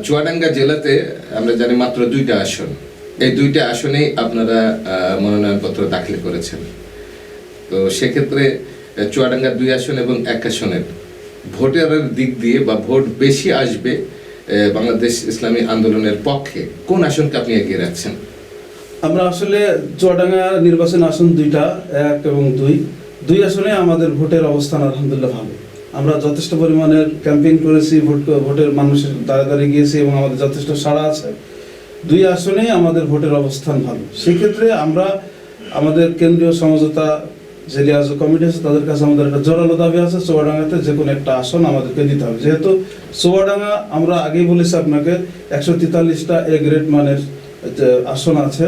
চুয়াডাঙ্গা জেলাতে আমরা জানি মাত্র 2টা আসন, এই 2টা আসনেই আপনারা মনোনয়নপত্র দাখিল করেছেন। তো সেক্ষেত্রে চুয়াডাঙ্গা 2 আসন এবং 1 আসনের ভোটের দিক দিয়ে বা ভোট বেশি আসবে বাংলাদেশ ইসলামী আন্দোলনের পক্ষে কোন আসনকে আপনি এগিয়ে রাখছেন? আমরা আসলে চুয়াডাঙ্গা নির্বাচন আসন 2টা, 1 এবং 2 আসনে আমাদের ভোটের অবস্থান আলহামদুলিল্লাহ ভালো। আমরা যথেষ্ট পরিমাণের ক্যাম্পেইন করেছি, ভোটের মানুষের দ্বারে দ্বারে গিয়েছি এবং আমাদের যথেষ্ট সাড়া আছে। 2 আসনেই আমাদের ভোটের অবস্থান ভালো। সেক্ষেত্রে আমরা আমাদের কেন্দ্রীয় সমঝোতা যে লিয়াজ কমিটি আছে তাদের কাছে আমাদের একটা জোরালো দাবি আছে, চুয়াডাঙ্গাতে যে কোনো একটা আসন আমাদেরকে দিতে হবে। যেহেতু চুয়াডাঙ্গা আমরা আগেই বলেছি আপনাকে 143টা এ গ্রেড মানের আসন আছে,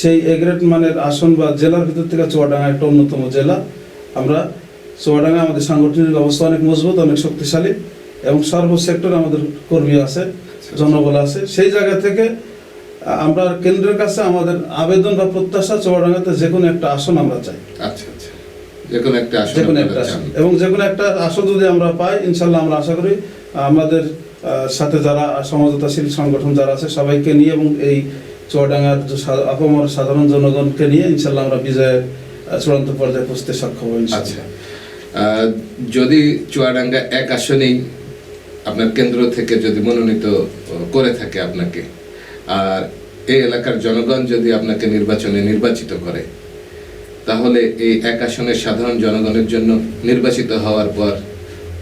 সেই এ গ্রেড মানের আসন বা জেলার ভিতর থেকে চুয়াডাঙ্গা একটা অন্যতম জেলা। আমরা চুয়াডাঙ্গা আমাদের সাংগঠনিক অবস্থা অনেক মজবুত, অনেক শক্তিশালী এবং সর্বসেক্টরে আমাদের কর্মী আছে, জনবল আছে। সেই জায়গা থেকে আমরা কেন্দ্রের কাছে আমাদের আবেদন বা প্রত্যাশা চুয়াডাঙ্গাতে যে কোনো একটা আসন আমরা চাই। আচ্ছা আচ্ছা, যে কোনো একটা আসন এবং যে কোনো একটা আসন যদি আমরা পাই, ইনশাল্লাহ আমরা আশা করি আমাদের সাথে যারা সমঝোতাশীল সংগঠন যারা আছে সবাইকে নিয়ে এবং এই চুয়াডাঙ্গার আপামর সাধারণ জনগণকে নিয়ে ইনশাল্লাহ আমরা বিজয়ের চূড়ান্ত পর্যায়ে পৌঁছতে সক্ষম হব। আচ্ছা, যদি চুয়াডাঙ্গা 1 আসনেই আপনার কেন্দ্র থেকে যদি মনোনীত করে থাকে আপনাকে, আর এই এলাকার জনগণ যদি আপনাকে নির্বাচনে নির্বাচিত করে, তাহলে এই 1 আসনের সাধারণ জনগণের জন্য নির্বাচিত হওয়ার পর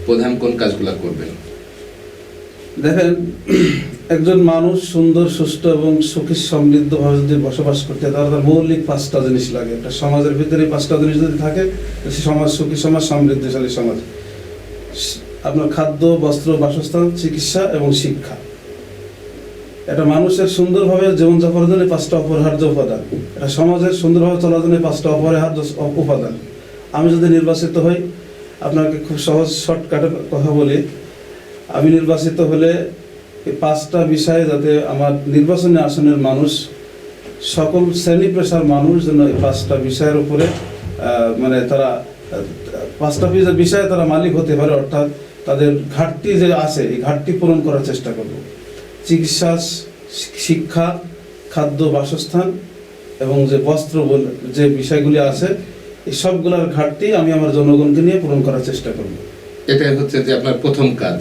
প্রধান কোন কাজগুলো করবেন? দেখেন, একজন মানুষ সুন্দর, সুস্থ এবং সুখী সমৃদ্ধভাবে যদি বসবাস করতে, তাহলে তার মৌলিক 5টা জিনিস লাগে। একটা সমাজের ভিতরে 5টা জিনিস যদি থাকে, সে সমাজ সুখী সমাজ, সমৃদ্ধশালী সমাজ। আপনার খাদ্য, বস্ত্র, বাসস্থান, চিকিৎসা এবং শিক্ষা। একটা মানুষের সুন্দরভাবে জীবনযাপনের জন্য 5টা অপরিহার্য উপাদান। একটা সমাজের সুন্দরভাবে চলার জন্য 5টা অপরিহার্য উপাদান। আমি যদি নির্বাচিত হই, আপনাকে খুব সহজ শর্টকাটে কথা বলি, আমি নির্বাচিত হলে এই 5টা বিষয়ে যাতে আমার নির্বাচনী আসনের মানুষ, সকল শ্রেণী পেশার মানুষ যেন এই 5টা বিষয়ের উপরে মানে তারা 5টা বিষয়ে তারা মালিক হতে পারে, অর্থাৎ তাদের ঘাটতি যে আছে এই ঘাটতি পূরণ করার চেষ্টা করব। চিকিৎসা, শিক্ষা, খাদ্য, বাসস্থান এবং যে বস্ত্র যে বিষয়গুলি আছে, এই সবগুলোর ঘাটতি আমি আমার জনগণকে নিয়ে পূরণ করার চেষ্টা করব। এটা হচ্ছে যে আপনার প্রথম কাজ।